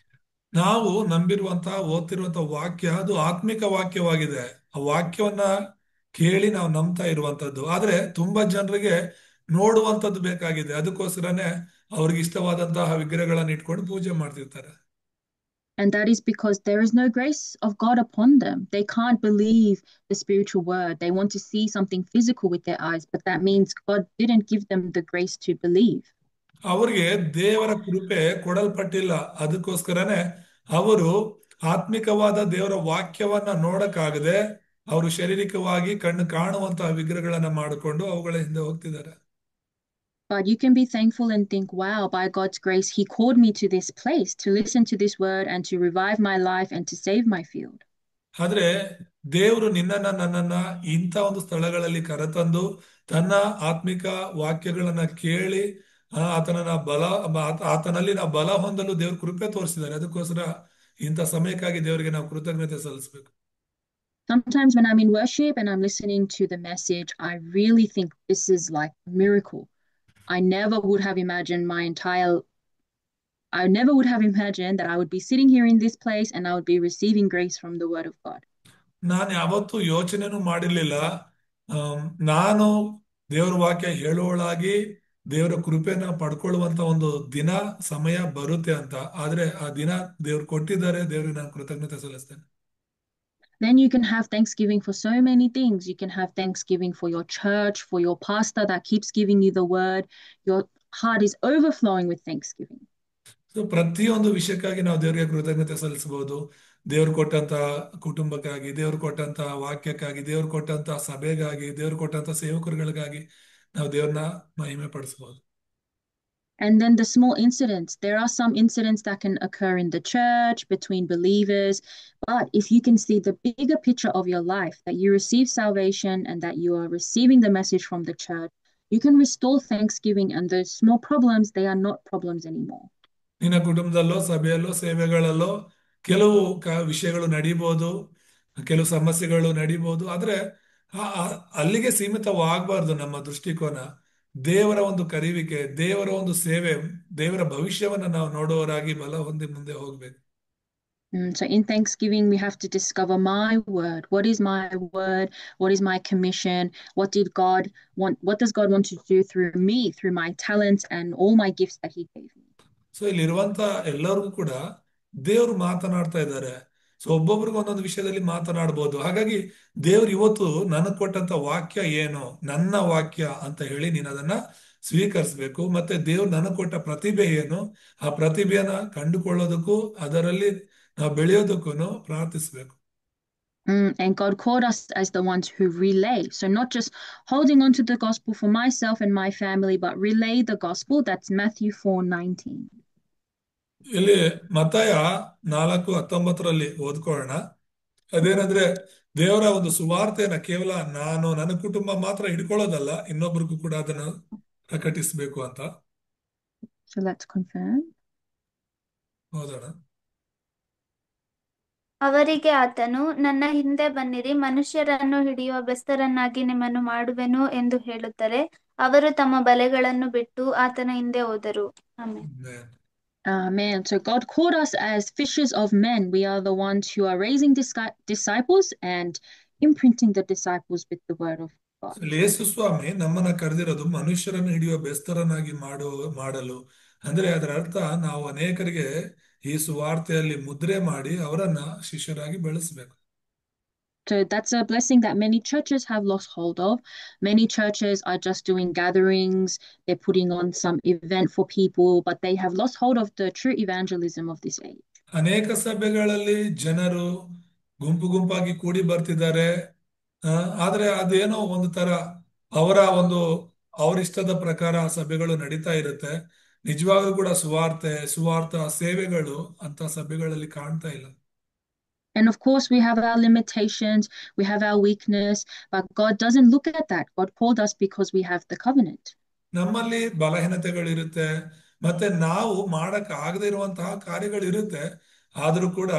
ನಾವು ನಂಬಿರುವಂತಹ ಓದ್ತಿರುವಂತಹ ವಾಕ್ಯ ಅದು ಆತ್ಮಿಕ ವಾಕ್ಯವಾಗಿದೆ. ಆ ವಾಕ್ಯವನ್ನ ಕೇಳಿ ನಾವು ನಂಬ್ತಾ ಇರುವಂತದ್ದು. ಆದ್ರೆ ತುಂಬಾ ಜನರಿಗೆ ನೋಡುವಂತದ್ದು ಬೇಕಾಗಿದೆ. ಅದಕ್ಕೋಸ್ಕರನೇ ಅವ್ರಿಗೆ ಇಷ್ಟವಾದಂತಹ ವಿಗ್ರಹಗಳನ್ನ ಇಟ್ಕೊಂಡು ಪೂಜೆ ಮಾಡ್ತಿರ್ತಾರೆ. And that is because there is no grace of God upon them. They can't believe the spiritual word. They want to see something physical with their eyes, but that means God didn't give them the grace to believe. ಅವ್ರಿಗೆ ದೇವರ ಕೃಪೆ ಕೊಡಲ್ಪಟ್ಟಿಲ್ಲ. ಅದಕ್ಕೋಸ್ಕರನೇ ಅವರು ಆತ್ಮಿಕವಾದ ದೇವರ ವಾಕ್ಯವನ್ನ ನೋಡಕ್ಕಾಗದೆ ಅವರು ಶಾರೀರಿಕವಾಗಿ ಕಣ್ಣು ಕಾಣುವಂತಹ ವಿಗ್ರಹಗಳನ್ನ ಮಾಡಿಕೊಂಡು ಅವುಗಳ ಹಿಂದೆ ಹೋಗ್ತಿದ್ದಾರೆ. But you can be thankful and think, wow, by God's grace, He called me to this place to listen to this word and to revive my life and to save my field. ಆದ್ರೆ ದೇವರು ನಿನ್ನನ್ನ ನನ್ನನ್ನ ಇಂಥ ಒಂದು ಸ್ಥಳಗಳಲ್ಲಿ ಕರೆತಂದು ತನ್ನ ಆತ್ಮಿಕ ವಾಕ್ಯಗಳನ್ನ ಕೇಳಿ ಆತನಲ್ಲಿ ನಾವು ಬಲ ಹೊಂದಲು ದೇವ್ರ ಕೃಪೆ ತೋರಿಸಿದ್ದಾರೆ. ಅದಕ್ಕೋಸ್ಕರ ಇಂಥ ಸಮಯಕ್ಕಾಗಿ ದೇವರಿಗೆ ನಾವು ಕೃತಜ್ಞತೆ ಸಲ್ಲಿಸಬೇಕು. Sometimes when I'm in worship and I'm listening to the message, I really think this is like a miracle. I never would have imagined that I would be sitting here in this place and I would be receiving grace from the word of God. ನಾನು ಯಾವತ್ತೂ ಯೋಚನೆನೂ ಮಾಡಿರ್ಲಿಲ್ಲ ನಾನು ದೇವರ ವಾಕ್ಯ ಹೇಳುವಳಾಗಿ ದೇವರ ಕೃಪೆನ ಪಡ್ಕೊಳ್ಳುವಂತ ಒಂದು ದಿನ ಸಮಯ ಬರುತ್ತೆ ಅಂತ. ಆದ್ರೆ ಆ ದಿನ ದೇವ್ರು ಕೊಟ್ಟಿದ್ದಾರೆ. ದೇವ್ರಿಗೆ ನಾನು ಕೃತಜ್ಞತೆ ಸಲ್ಲಿಸ್ತೇನೆ. Then you can have thanksgiving for so many things. You can have thanksgiving for your church, for your pastor that keeps giving you the word. Your heart is overflowing with thanksgiving. So ಪ್ರತಿಯೊಂದು ವಿಷಯಕ್ಕಾಗಿ ನಾವು ದೇವರಿಗೆ ಕೃತಜ್ಞತೆ ಸಲ್ಲಿಸಬಹುದು. ದೇವ್ರು ಕೊಟ್ಟಂತ ಕುಟುಂಬಕ್ಕಾಗಿ, ದೇವ್ರು ಕೊಟ್ಟಂತ ವಾಕ್ಯಕ್ಕಾಗಿ, ದೇವ್ರು ಕೊಟ್ಟಂತ ಸಭೆಗಾಗಿ, ದೇವ್ರು ಕೊಟ್ಟಂತ ಸೇವಕರುಗಳಿಗಾಗಿ ನಾವು ದೇವ್ರನ್ನ ಮಹಿಮೆ ಪಡಿಸಬಹುದು. And then the small incidents. There are some incidents that can occur in the church between believers. But if you can see the bigger picture of your life, that you receive salvation and that you are receiving the message from the church, you can restore thanksgiving, and those small problems, they are not problems anymore. ನಿನ್ನ ಕುಟುಂಬದಲ್ಲೋ, ಸಭೆಯಲ್ಲೋ, ಸೇವೆಗಳಲ್ಲೋ ಕೆಲವು ವಿಷಯಗಳು ನಡೀಬಹುದು, ಕೆಲವು ಸಮಸ್ಯೆಗಳು ನಡೀಬಹುದು. ಆದ್ರೆ ಅಲ್ಲಿಗೆ ಸೀಮಿತವಾಗಬಾರ್ದು ನಮ್ಮ ದೃಷ್ಟಿಕೋನ. ದೇವರ ಒಂದು ಕರೆಯುವಿಕೆ, ದೇವರ ಒಂದು ಸೇವೆ, ದೇವರ ಭವಿಷ್ಯವನ್ನ ನಾವು ನೋಡುವವರಾಗಿ ಬಲ ಹೊಂದಿ ಮುಂದೆ ಹೋಗ್ಬೇಕು. So in Thanksgiving, we have to discover my word. What is my word? What is my commission? What did God want? What does God want to do through me, through my talents and all my gifts that He gave me? So ಇಲ್ಲಿರುವಂತ ಎಲ್ಲರಿಗೂ ಕೂಡ ದೇವರು ಮಾತನಾಡ್ತಾ ಇದ್ದಾರೆ. So ಒಬ್ಬೊಬ್ರಿಗೆ ಒಂದೊಂದು ವಿಷಯದಲ್ಲಿ ಮಾತನಾಡ್ಬೋದು. ಹಾಗಾಗಿ ದೇವ್ರು ಇವತ್ತು ನನಗೆ ಕೊಟ್ಟಂತ ವಾಕ್ಯ ಏನು, ನನ್ನ ವಾಕ್ಯ ಅಂತ ಹೇಳಿ ನೀನು ಅದನ್ನ ಸ್ವೀಕರಿಸ್ಬೇಕು. ಮತ್ತೆ ದೇವ್ರು ನನಗೆ ಕೊಟ್ಟ ಪ್ರತಿಭೆ ಏನು, ಆ ಪ್ರತಿಭೆಯನ್ನ ಕಂಡುಕೊಳ್ಳೋದಕ್ಕೂ ಅದರಲ್ಲಿ ನಾವು ಬೆಳೆಯೋದಕ್ಕೂ ಪ್ರಾರ್ಥಿಸ್ಬೇಕು. And God called us as the ones who relay. So not just holding on to the gospel for myself and my family, but relay the gospel. That's Matthew 4:19. ಇಲ್ಲಿ ಮತ್ತಾಯ 4:19 ಓದ್ಕೊಳ್ಳೋಣ. ಅದೇನಂದ್ರೆ ದೇವರ ಒಂದು ಸುವಾರ್ತೆಯನ್ನ ಕೇವಲ ನಾನು ನನ್ನ ಕುಟುಂಬ ಮಾತ್ರ ಹಿಡ್ಕೊಳ್ಳೋದಲ್ಲ, ಇನ್ನೊಬ್ರಿಗೂ ಕೂಡ ಅದನ್ನು ಪ್ರಕಟಿಸಬೇಕು ಅಂತ. So let's confirm. ಓದೋಣ. ಅವರಿಗೆ ಆತನು, ನನ್ನ ಹಿಂದೆ ಬನ್ನಿರಿ, ಮನುಷ್ಯರನ್ನು ಹಿಡಿಯುವ ಬೆಸ್ತರನ್ನಾಗಿ ನಿಮ್ಮನ್ನು ಮಾಡುವೆನು ಎಂದು ಹೇಳುತ್ತಾರೆ. ಅವರು ತಮ್ಮ ಬಲೆಗಳನ್ನು ಬಿಟ್ಟು ಆತನ ಹಿಂದೆ ಹೋದರು. Amen. Amen. Amen. So God called us as fishers of men. We are the ones who are raising disciples and imprinting the disciples with the word of God. ಇಲ್ಲಿ ಯೇಸು ಸ್ವಾಮಿ ನಮ್ಮನ್ನ ಕರೆದಿರೋದು ಮನುಷ್ಯರನ್ನು ಹಿಡಿಯುವ ಬೆಸ್ತರನ್ನಾಗಿ ಮಾಡಲು. ಅಂದ್ರೆ ಅದರ ಅರ್ಥ ನಾವು ಅನೇಕರಿಗೆ ಈ ಸುವಾರ್ತೆಯಲ್ಲಿ ಮುದ್ರೆ ಮಾಡಿ ಅವರನ್ನ ಶಿಷ್ಯರಾಗಿ ಬೆಳೆಸಬೇಕು. So that's a blessing that many churches have lost hold of. Many churches are just doing gatherings, they're putting on some event for people, but they have lost hold of the true evangelism of this age. ಅನೇಕ ಸಭೆಗಳಲ್ಲಿ ಜನರು ಗುಂಪು ಗುಂಪಾಗಿ ಕೂಡಿ ಬರ್ತಿದ್ದಾರೆ. ಆದ್ರೆ ಅದೇನೋ ಒಂದು ತರ ಅವರ ಒಂದು ಅವರಿಷ್ಟದ ಪ್ರಕಾರ ಸಭೆಗಳು ನಡೀತಾ ಇರುತ್ತೆ. ನಿಜವಾಗ್ಲೂ ಕೂಡ ಸುವಾರ್ಥ ಸೇವೆಗಳು ಅಂತ ಸಭೆಗಳಲ್ಲಿ ಕಾಣ್ತಾ ಇಲ್ಲ. And of course, we have our limitations, we have our weakness, but God doesn't look at that. God called us because we have the covenant. ನಮ್ಮಲ್ಲಿ ಬಲಹೀನತೆಗಳಿರುತ್ತೆ, ಮತ್ತೆ ನಾವು ಮಾಡಕ್ ಆಗದೆ ಇರುವಂತಹ ಕಾರ್ಯಗಳಿರುತ್ತೆ. ಆದ್ರೂ ಕೂಡ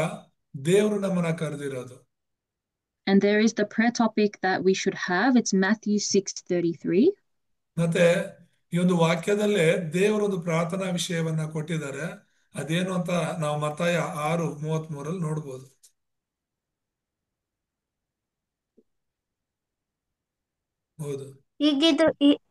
ದೇವರು ನಮ್ಮನ್ನ ಕರೆದಿರೋದು. And there is the prayer topic that we should have. It's Matthew 6:33. ಮತ್ತೆ ಈ ಒಂದು ವಾಕ್ಯದಲ್ಲೇ ದೇವರೊಂದು ಪ್ರಾರ್ಥನಾ ವಿಷಯವನ್ನ ಕೊಟ್ಟಿದ್ದಾರೆ. ಅದೇನು ಅಂತ ನಾವು ಮತ್ತಾಯ 6:33 ನೋಡ್ಬೋದು. ಹೌದು.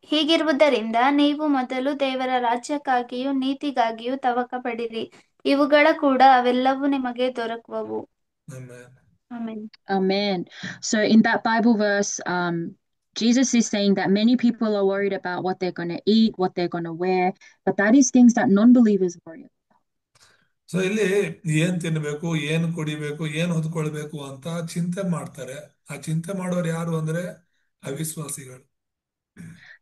ಹೀಗಿರುವುದರಿಂದ ನೀವು ಮೊದಲು ದೇವರ ರಾಜ್ಯಕ್ಕಾಗಿಯೂ ನೀತಿಗಾಗಿಯೂ ತವಕ ಪಡಿರಿ, ಇವುಗಳ ಕೂಡ ಅವೆಲ್ಲವೂ ನಿಮಗೆ ದೊರಕುವವು. Amen. Amen. Amen. So in that Bible verse, Jesus is saying that many people are worried about what they're going to eat, what they're going to wear, but that is things that non-believers worry about. So ಇಲ್ಲಿ ಏನ್ ತಿನ್ಬೇಕು, ಏನ್ ಕುಡಿಬೇಕು, ಏನ್ ಹೊದ್ಕೊಳ್ಬೇಕು ಅಂತ ಚಿಂತೆ ಮಾಡ್ತಾರೆ. ಆ ಚಿಂತೆ ಮಾಡೋರು ಯಾರು ಅಂದ್ರೆ ಅವಿಶ್ವಾಸಿಗಳು.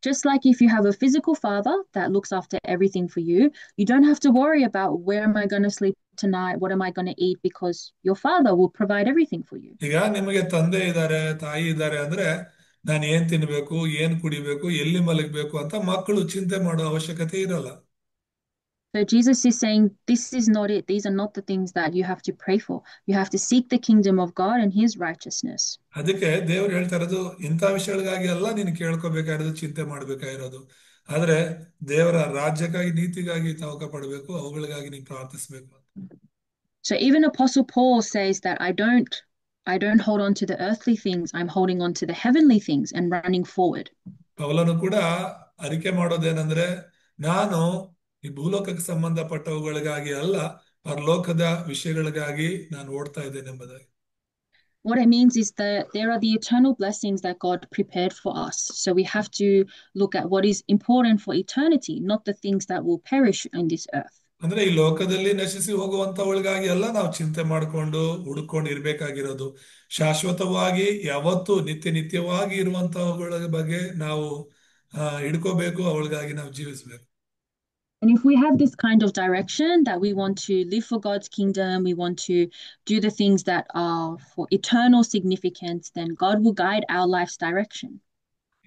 Just like if you have a physical father that looks after everything for you, you don't have to worry about where am I going to sleep tonight, what am I going to eat, because your father will provide everything for you. ಈಗ ನಿಮಗೆ ತಂದೆ ಇದ್ದಾರೆ, ತಾಯಿ ಇದ್ದಾರೆ ಅಂದ್ರೆ ನಾನು ಏನ್ ತಿನ್ಬೇಕು, ಏನ್ ಕುಡಿಬೇಕು, ಎಲ್ಲಿ ಮಲಗಬೇಕು ಅಂತ ಮಕ್ಕಳು ಚಿಂತೆ ಮಾಡೋ ಅವಶ್ಯಕತೆ ಇರಲ್ಲ. So Jesus is saying this is not it. These are not the things that you have to pray for. You have to seek the kingdom of God and his righteousness. ಅದಕ್ಕೆ ದೇವ್ರು ಹೇಳ್ತಾ ಇರೋದು ಇಂಥ ವಿಷಯಗಳಿಗಾಗಿ ಎಲ್ಲ ನೀನು ಕೇಳ್ಕೋಬೇಕಾಗಿರೋದು, ಚಿಂತೆ ಮಾಡ್ಬೇಕಾಗಿರೋದು. ಆದ್ರೆ ದೇವರ ರಾಜ್ಯಕ್ಕಾಗಿ ನೀತಿಗಾಗಿ ತವಕ ಪಡಬೇಕು, ಅವುಗಳಿಗಾಗಿ ನೀನು ಪ್ರಾರ್ಥಿಸ್ಬೇಕು. So even Apostle Paul says that I don't hold on to the earthly things. I'm holding on to the heavenly things and running forward. ಪೌಲನು ಕೂಡ ಅರಿಕೆ ಮಾಡೋದೇನಂದ್ರೆ ನಾನು ಈ ಭೂಲೋಕಕ್ಕೆ ಸಂಬಂಧಪಟ್ಟವುಗಳಿಗಾಗಿ ಅಲ್ಲ, ಪರಲೋಕದ ವಿಷಯಗಳಿಗಾಗಿ ನಾನು ಓಡ್ತಾ ಇದ್ದೇನೆ ಎಂಬುದಾಗಿ. What it means is that there are the eternal blessings that God prepared for us. So we have to look at what is important for eternity, not the things that will perish on this earth. ಅಂದ್ರೆ ಈ ಲೋಕದಲ್ಲಿ ನಶಿಸಿ ಹೋಗುವಂತವುಗಳಿಗಾಗಿ ಎಲ್ಲ ನಾವು ಚಿಂತೆ ಮಾಡ್ಕೊಂಡು ಹುಡುಕೊಂಡು ಇರ್ಬೇಕಾಗಿರೋದು. ಶಾಶ್ವತವಾಗಿ ಯಾವತ್ತು ನಿತ್ಯವಾಗಿ ಇರುವಂತವುಗಳ ಬಗ್ಗೆ ನಾವು ಹಿಡ್ಕೋಬೇಕು, ಅವಳಿಗಾಗಿ ನಾವು ಜೀವಿಸ್ಬೇಕು. And if we have this kind of direction that we want to live for God's kingdom, we want to do the things that are for eternal significance, then God will guide our life's direction.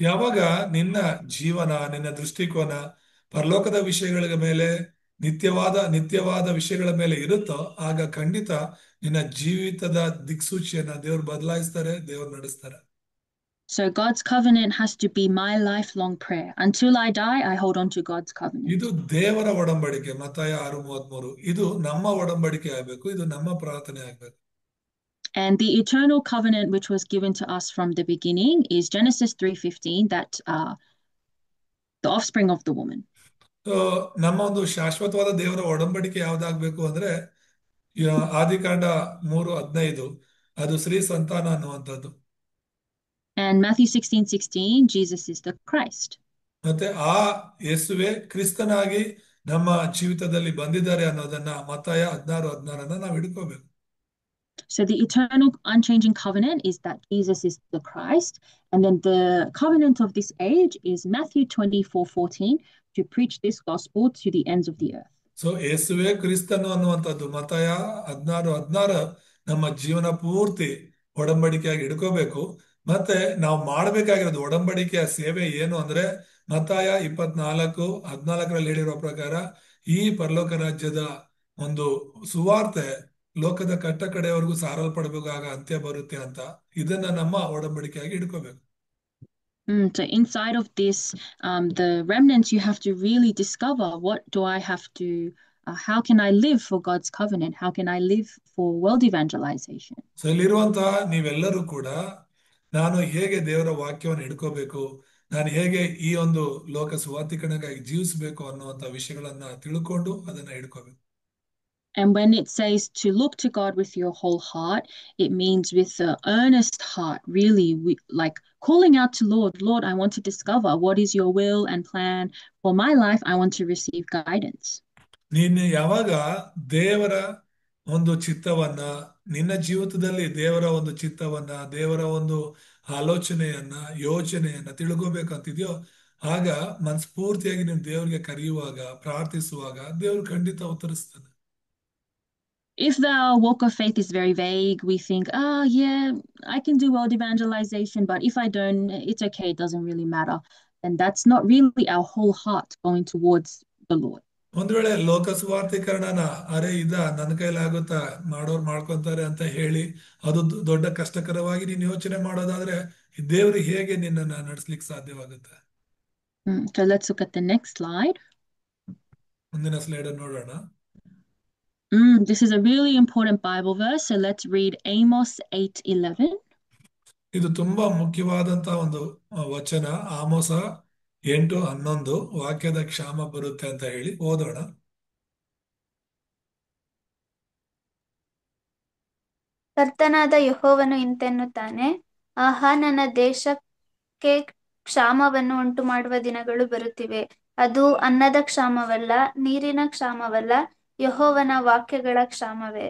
ಯಾವಾಗ ನಿನ್ನ ಜೀವನ, ನಿನ್ನ ದೃಷ್ಟಿಕೋನ ಪರಲೋಕದ ವಿಷಯಗಳ ಮೇಲೆ ನಿತ್ಯವಾದ ವಿಷಯಗಳ ಮೇಲೆ ಇರುತ್ತೋ, ಆಗ ಖಂಡಿತ ನಿನ್ನ ಜೀವಿತದ ದಿಕ್ಸೂಚಿಯನ್ನ ದೇವ್ರು ಬದಲಾಯಿಸ್ತಾರೆ, ದೇವ್ರು ನಡೆಸ್ತಾರೆ. So God's covenant has to be my lifelong prayer. Until I die, I hold on to God's covenant. ಇದು ದೇವರ ಒಡಂಬಡಿಕೆ, ಮತ್ತಾಯ 6:33. ಇದು ನಮ್ಮ ಒಡಂಬಡಿಕೆ ಆಗ್ಬೇಕು, ಇದು ನಮ್ಮ ಪ್ರಾರ್ಥನೆ ಆಗ್ಬೇಕು. And the eternal covenant which was given to us from the beginning is Genesis 3:15, that the offspring of the woman. So ನಮ್ಮ ಒಂದು ಶಾಶ್ವತವಾದ ದೇವರ ಒಡಂಬಡಿಕೆ ಯಾವ್ದಾಗ್ಬೇಕು ಅಂದ್ರೆ ಆದಿಕಾಂಡ 3:15, ಅದು ಶ್ರೀ ಸಂತಾನ ಅನ್ನುವಂಥದ್ದು. And Matthew 16:16, Jesus is the Christ. ಮತ್ತೆ ಆ ಯೇಸುವೆ ಕ್ರಿಸ್ತನಾಗಿ ನಮ್ಮ ಜೀವಿತದಲ್ಲಿ ಬಂದಿದ್ದಾರೆ ಅನ್ನೋದನ್ನ ಮತ್ತಾಯ 16:16 ನಾವು ಹಿಡ್ಕೋಬೇಕು. So the eternal unchanging covenant is that Jesus is the Christ. And then the covenant of this age is Matthew 24:14, to preach this gospel to the ends of the earth. So ಯೇಸುವೆ ಕ್ರಿಸ್ತನು ಅನ್ನುವಂಥದ್ದು ಮತ್ತಾಯ 16:16 ನಮ್ಮ ಜೀವನ ಪೂರ್ತಿ ಒಡಂಬಡಿಕೆಯಾಗಿ ಹಿಡ್ಕೋಬೇಕು. ಮತ್ತೆ ನಾವು ಮಾಡಬೇಕಾಗಿರೋದು ಒಡಂಬಡಿಕೆಯ ಸೇವೆ ಏನು ಅಂದ್ರೆ ಮತ್ತಾಯ 24:14 ಹೇಳಿರೋ ಪ್ರಕಾರ ಈ ಪರಲೋಕ ರಾಜ್ಯದ ಒಂದು ಸುವಾರ್ತೆ ಲೋಕದ ಕಟ್ಟ ಕಡೆಯವರೆಗೂ ಸಾರಲ್ಪಡಬೇಕು, ಆಗ ಅಂತ್ಯ ಬರುತ್ತೆ ಅಂತ. ಇದನ್ನ ನಮ್ಮ ಒಡಂಬಡಿಕೆಯಾಗಿ ಹಿಡ್ಕೋಬೇಕು. So inside of this, the remnants, you have to really discover, what do I have to, how can I live for God's covenant? How can I live for world evangelization? So ಇಲ್ಲಿರುವಂತಹ ನೀವೆಲ್ಲರೂ ಕೂಡ ನಾನು ಹೇಗೆ ದೇವರ ವಾಕ್ಯವನ್ನು ಹಿಡ್ಕೋಬೇಕು, ನಾನು ಹೇಗೆ ಈ ಒಂದು ಲೋಕ ಸುವಾರ್ತಿಕನಾಗಿ ಜೀವಿಸಬೇಕು ಅನ್ನುವಂಥ ವಿಷಯಗಳನ್ನ ತಿಳ್ಕೊಂಡು ಅದನ್ನ ಹಿಡ್ಕೋಬೇಕು. And when it says to look to God with your whole heart, it means with an earnest heart, really, like calling out to Lord, I want to discover what is your will and plan for my life. I want to receive guidance. ನೀನು ಯಾವಾಗ ದೇವರ ಒಂದು ಚಿತ್ತವನ್ನ, ನಿನ್ನ ಜೀವಿತದಲ್ಲಿ ದೇವರ ಒಂದು ಚಿತ್ತವನ್ನ, ದೇವರ ಒಂದು ಆಲೋಚನೆಯನ್ನ, ಯೋಚನೆಯನ್ನ ತಿಳ್ಕೋಬೇಕಂತಿದ್ಯೋ, ಆಗ ಮನಸ್ಫೂರ್ತಿಯಾಗಿ ನೀವು ದೇವರಿಗೆ ಕರೆಯುವಾಗ, ಪ್ರಾರ್ಥಿಸುವಾಗ ದೇವರು ಖಂಡಿತ ಉತ್ತರಿಸ್ತಾನೆ. If the walk of faith is very vague, we think, yeah, I can do world evangelization, but if I don't, it's okay, it doesn't really matter. And that's not really our whole heart going towards the Lord. ಒಂದ್ ವೇಳೆ ಲೋಕ ಸುವಾರ್ತೀಕರಣನ ಅರೆ ನನ್ನ ಕೈಲಾಗುತ್ತಾ, ಮಾಡೋರು ಮಾಡ್ಕೊಂತಾರೆ ಅಂತ ಹೇಳಿ ಅದು ದೊಡ್ಡ ಕಷ್ಟಕರವಾಗಿ ನೀನು ಯೋಚನೆ ಮಾಡೋದಾದ್ರೆ ದೇವರು ಹೇಗೆ ನಿನ್ನನ್ನ ನಡೆಸ್ಲಿಕ್ಕೆ ಸಾಧ್ಯವಾಗುತ್ತೆ? So let's look at the next slide. ಮುಂದಿನ ಸ್ಲೈಡ್ ನೋಡೋಣ. This is a really important Bible verse, so let's read Amos 8:11. ಇದು ತುಂಬಾ ಮುಖ್ಯವಾದಂತ ಒಂದು ವಚನ. ಆಮೋಸ 8:11, ವಾಕ್ಯದ ಕ್ಷಾಮ ಬರುತ್ತೆ ಅಂತ ಹೇಳಿ ಓದೋಣ. ಕರ್ತನಾದ ಯೆಹೋವನು ಇಂತೆನ್ನುತ್ತಾನೆ, ಆಹಾ, ನನ್ನ ದೇಶಕ್ಕೆ ಕ್ಷಾಮವನ್ನು ಉಂಟು ಮಾಡುವ ದಿನಗಳು ಬರುತ್ತಿವೆ. ಅದು ಅನ್ನದ ಕ್ಷಾಮವಲ್ಲ, ನೀರಿನ ಕ್ಷಾಮವಲ್ಲ, ಯೆಹೋವನ ವಾಕ್ಯಗಳ ಕ್ಷಾಮವೇ.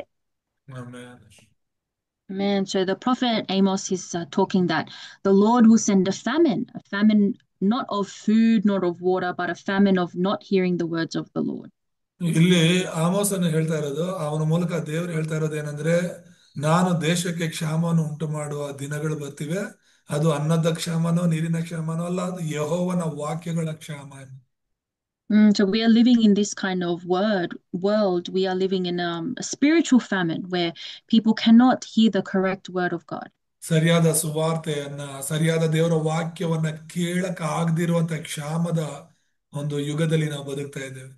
Amen. So the prophet Amos is talking that the Lord will send a famine not of food, not of water, but a famine of not hearing the words of the Lord. ಇಲ್ಲಿ ಆಮೋಸನ್ನು ಹೇಳ್ತಾ ಇರೋದು, ಅವನ ಮೂಲಕ ದೇವರು ಹೇಳ್ತಾ ಇರೋದು ಏನಂದ್ರೆ, ನಾನು ದೇಶಕ್ಕೆ ಕ್ಷಾಮವನ್ನು ಉಂಟು ಮಾಡುವ ದಿನಗಳು ಬರ್ತಿವೆ. ಅದು ಅನ್ನದ ಕ್ಷಾಮನೋ ನೀರಿನ ಕ್ಷಾಮನೋ ಅಲ್ಲ, ಅದು ಯೆಹೋವನ ವಾಕ್ಯಗಳ ಕ್ಷಾಮ. So we are living in this kind of world. We are living in a spiritual famine where people cannot hear the correct word of God. ಸರಿಯಾದ ಸುವಾರ್ತೆಯನ್ನ, ಸರಿಯಾದ ದೇವರ ವಾಕ್ಯವನ್ನ ಕೇಳಕ್ ಆಗದಿರುವಂತ ಕ್ಷಾಮದ ಒಂದು ಯುಗದಲ್ಲಿ ನಾವು ಬದುಕ್ತಾ ಇದ್ದೇವೆ.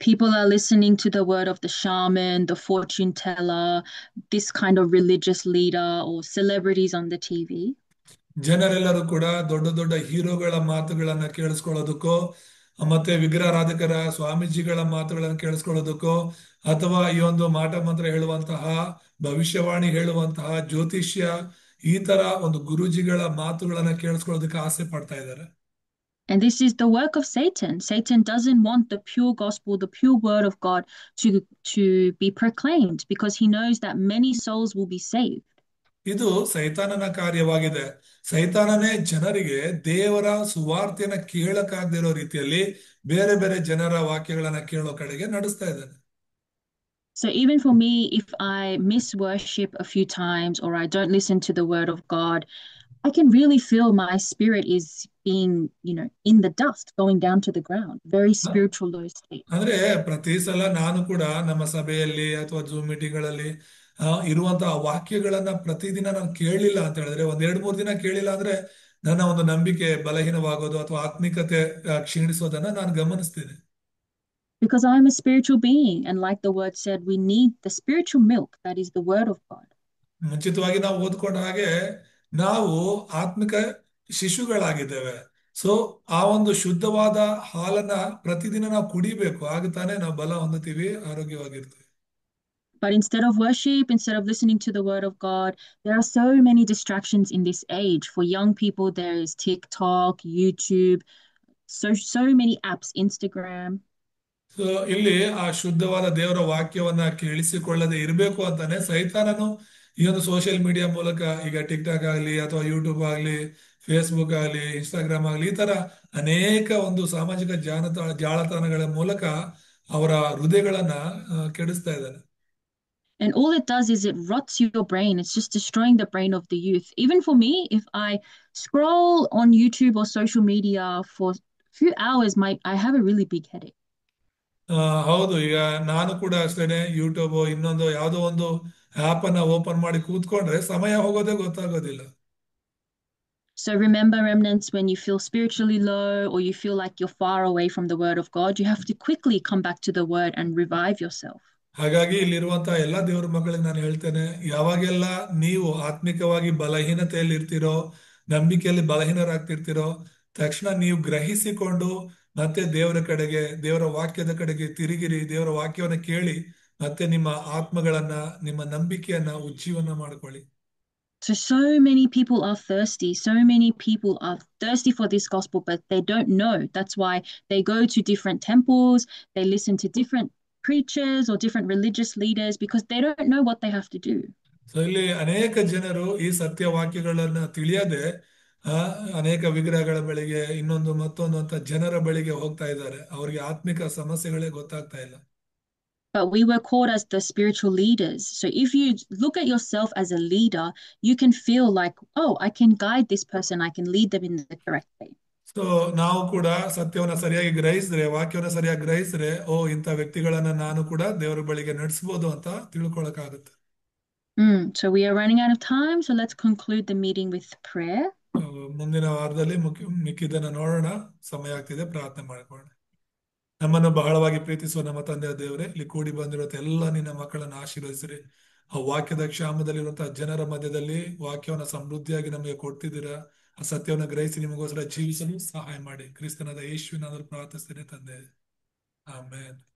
People are listening to the word of the shaman, the fortune teller, this kind of religious leader or celebrities on the TV. ಜನರೆಲ್ಲರೂ ಕೂಡ ದೊಡ್ಡ ದೊಡ್ಡ ಹೀರೋಗಳ ಮಾತುಗಳನ್ನ ಕೇಳಿಸ್ಕೊಳ್ಳೋದಕ್ಕೋ, ಮತ್ತೆ ವಿಗ್ರಹಾರಾಧಕರ ಸ್ವಾಮೀಜಿಗಳ ಮಾತುಗಳನ್ನು ಕೇಳಿಸ್ಕೊಳ್ಳೋದಕ್ಕೋ, ಅಥವಾ ಈ ಒಂದು ಮಾಟ ಮಂತ್ರ ಹೇಳುವಂತಹ, ಭವಿಷ್ಯವಾಣಿ ಹೇಳುವಂತಹ, ಜ್ಯೋತಿಷ್ಯ, ಈ ತರ ಒಂದು ಗುರುಜಿಗಳ ಮಾತುಗಳನ್ನ ಕೇಳಿಸ್ಕೊಳ್ಳೋದಕ್ಕೆ ಆಸೆ ಪಡ್ತಾ ಇದ್ದಾರೆ. And this is the work of Satan. Satan doesn't want the pure gospel, the pure word of God to be proclaimed, because he knows that many souls will be saved. ಇದು ಸೈತಾನನ ಕಾರ್ಯವಾಗಿದೆ. ಸೈತಾನನೇ ಜನರಿಗೆ ದೇವರ ಸುವಾರ್ತೆಯನ್ನ ಕೇಳಕ್ಕಾಗದಿರೋ ರೀತಿಯಲ್ಲಿ ಬೇರೆ ಬೇರೆ ಜನರ ವಾಕ್ಯಗಳನ್ನ ಕೇಳೋ ಕಡೆಗೆ ನಡೆಸ್ತಾ ಇದ್ದಾನೆ. So even for me, if I miss worship a few times or I don't listen to the word of God, I can really feel my spirit is being, in the dust, going down to the ground, very spiritual low state. ಅಂದ್ರೆ ಪ್ರತಿ ಸಲ ನಾನು ಕೂಡ ನಮ್ಮ ಸಭೆಯಲ್ಲಿ ಅಥವಾ zoom ಮೀಟಿಂಗ್ಗಳಲ್ಲಿ ಇರುವಂತಹ ವಾಕ್ಯಗಳನ್ನ ಪ್ರತಿದಿನ ನಾನು ಕೇಳಲಿಲ್ಲ ಅಂತ ಹೇಳಿದ್ರೆ, ಒಂದ್ 2-3 ದಿನ ಕೇಳಿಲ್ಲ ಅಂದ್ರೆ ನನ್ನ ಒಂದು ನಂಬಿಕೆ ಬಲಹೀನವಾಗೋದು ಅಥವಾ ಆತ್ಮಿಕತೆ ಕ್ಷೀಣಿಸೋದನ್ನ ನಾನು ಗಮನಿಸ್ತೀನಿ. Because I'm a spiritual being, and like the word said, we need the spiritual milk, that is the word of God. ಮುಂಚಿತವಾಗಿ ನಾವು ಓದ್ಕೊಂಡ ಹಾಗೆ ನಾವು ಆತ್ಮಿಕ ಶಿಶುಗಳಾಗಿದ್ದೇವೆ. ಸೊ ಆ ಒಂದು ಶುದ್ಧವಾದ ಹಾಲನ್ನ ಪ್ರತಿದಿನ ನಾವು ಕುಡಿಬೇಕು, ಆಗ ತಾನೇ ನಾವು ಬಲ ಹೊಂದುತ್ತೀವಿ, ಆರೋಗ್ಯವಾಗಿರ್ತೀವಿ. But instead of worship, instead of listening to the word of God, there are so many distractions in this age. For young people, there is TikTok, YouTube, so many apps, Instagram. So ಇಲ್ಲಿ ಆ ಶುದ್ಧವಾದ ದೇವರ ವಾಕ್ಯವನ್ನ ಕೇಳಿಸಿಕೊಳ್ಳದೆ ಇರಬೇಕು ಅಂತಾನೆ ಸೈತಾನನು ಈ ಒಂದು ಸೋಷಿಯಲ್ ಮೀಡಿಯಾ ಮೂಲಕ, ಈಗ ಟಿಕ್ ಟಾಕ್ ಆಗಲಿ ಅಥವಾ ಯೂಟ್ಯೂಬ್ ಆಗಲಿ, ಫೇಸ್ಬುಕ್ ಆಗಲಿ, ಇನ್ಸ್ಟಾಗ್ರಾಮ್ ಆಗಲಿ, ಈ ತರ ಅನೇಕ ಒಂದು ಸಾಮಾಜಿಕ ಜಾಲತಾಣಗಳ ಮೂಲಕ ಅವರ ಹೃದಯಗಳನ್ನ ಕೆಡಿಸ್ತಾ ಇದ್ದಾನೆ. And all it does is it rots your brain. It's just destroying the brain of the youth. Even for me, if I scroll on YouTube or social media for a few hours, I have a really big headache. ಹೌದು, ಈಗ ನಾನು ಕೂಡ ಅಷ್ಟೇನೆ YouTube ಇನ್ನೊಂದು ಯಾವುದೋ ಒಂದು app ಅನ್ನ open ಮಾಡಿ ಕೂತ್ಕೊಂಡ್ರೆ ಸಮಯ ಹೋಗೋದೇ ಗೊತ್ತಾಗೋದಿಲ್ಲ. So remember, remnants, when you feel spiritually low or you feel like you're far away from the word of God, you have to quickly come back to the word and revive yourself. ಹಾಗಾಗಿ ಇಲ್ಲಿರುವಂತಹ ಎಲ್ಲಾ ದೇವ್ರ ಮಕ್ಕಳಿಗೆ ನಾನು ಹೇಳ್ತೇನೆ, ಯಾವಾಗೆಲ್ಲ ನೀವು ಆತ್ಮಿಕವಾಗಿ ಬಲಹೀನತೆಯಲ್ಲಿ ಇರ್ತೀರೋ, ನಂಬಿಕೆಯಲ್ಲಿ ಬಲಹೀನರಾಗ್ತಿರ್ತೀರೋ, ತಕ್ಷಣ ನೀವು ಗ್ರಹಿಸಿಕೊಂಡು ಮತ್ತೆ ದೇವರ ಕಡೆಗೆ, ದೇವರ ವಾಕ್ಯದ ಕಡೆಗೆ ತಿರುಗಿರಿ. ದೇವರ ವಾಕ್ಯವನ್ನ ಕೇಳಿ ಮತ್ತೆ ನಿಮ್ಮ ಆತ್ಮಗಳನ್ನ, ನಿಮ್ಮ ನಂಬಿಕೆಯನ್ನ ಉಜ್ಜೀವನ ಮಾಡ್ಕೊಳ್ಳಿ. So many people are thirsty. So many people are thirsty for this gospel, but they don't know. That's why they go to different temples, they listen to different preachers or different religious leaders because they don't know what they have to do. So ಇಲ್ಲಿ ಅನೇಕ ಜನರು ಈ ಸತ್ಯ ವಾಕ್ಯಗಳನ್ನ ತಿಳಿಯದೆ ಆ ಅನೇಕ ವಿಗ್ರಹಗಳ ಬಳಿಗೆ, ಇನ್ನೊಂದು ಮತ್ತೊಂದು ಅಂತ ಜನರ ಬಳಿಗೆ ಹೋಗ್ತಾ ಇದ್ದಾರೆ. ಅವ್ರಿಗೆ ಆತ್ಮಿಕ ಸಮಸ್ಯೆಗಳೇ ಗೊತ್ತಾಗ್ತಾ ಇಲ್ಲ. But we were called as the spiritual leaders. So if you look at yourself as a leader, you can feel like, oh, I can guide this person, I can lead them in the correct way. So ನಾವು ಕೂಡ ಸತ್ಯವನ್ನ ಸರಿಯಾಗಿ ಗ್ರಹಿಸಿದ್ರೆ, ವಾಕ್ಯವನ್ನ ಸರಿಯಾಗಿ ಗ್ರಹಿಸಿದ್ರೆ, ಓ ಇಂಥ ವ್ಯಕ್ತಿಗಳನ್ನ ನಾನು ಕೂಡ ದೇವರ ಬಳಿಗೆ ನಡೆಸ್ಬೋದು ಅಂತ ತಿಳ್ಕೊಳಕ್ಕಾಗುತ್ತೆ. So we are running out of time, so let's conclude the meeting with prayer. ಮುಂದಿನ ವಾರದಲ್ಲಿ ಮಿಕ್ಕಿದ್ದನ್ನ ನೋಡೋಣ. ಸಮಯ ಆಗ್ತಿದೆ, ಪ್ರಾರ್ಥನೆ ಮಾಡ್ಕೊಳ್ಳೋಣ. ನಮ್ಮನ್ನು ಬಹಳವಾಗಿ ಪ್ರೀತಿಸುವ ನಮ್ಮ ತಂದೆಯ ದೇವರೇ, ಇಲ್ಲಿ ಕೂಡಿ ಬಂದಿರುವಂತ ಎಲ್ಲ ನಿನ್ನ ಮಕ್ಕಳನ್ನು ಆಶೀರ್ವದಿಸಿರಿ. ಆ ವಾಕ್ಯದ ಕ್ಷಾಮದಲ್ಲಿರುವಂತಹ ಜನರ ಮಧ್ಯದಲ್ಲಿ ವಾಕ್ಯವನ್ನ ಸಮೃದ್ಧಿಯಾಗಿ ನಮಗೆ ಕೊಡ್ತಿದ್ದೀರಾ. ಆ ಸತ್ಯವನ್ನ ಗ್ರಹಿಸಿ ನಿಮಗೋಸ್ಕರ ಜೀವಿಸಲು ಸಹಾಯ ಮಾಡಿ. ಕ್ರಿಸ್ತನಾದ ಯೇಸುವಿನಾದರೂ ಪ್ರಾರ್ಥಿಸ್ತೇನೆ ತಂದೆ, ಆಮೇನ್.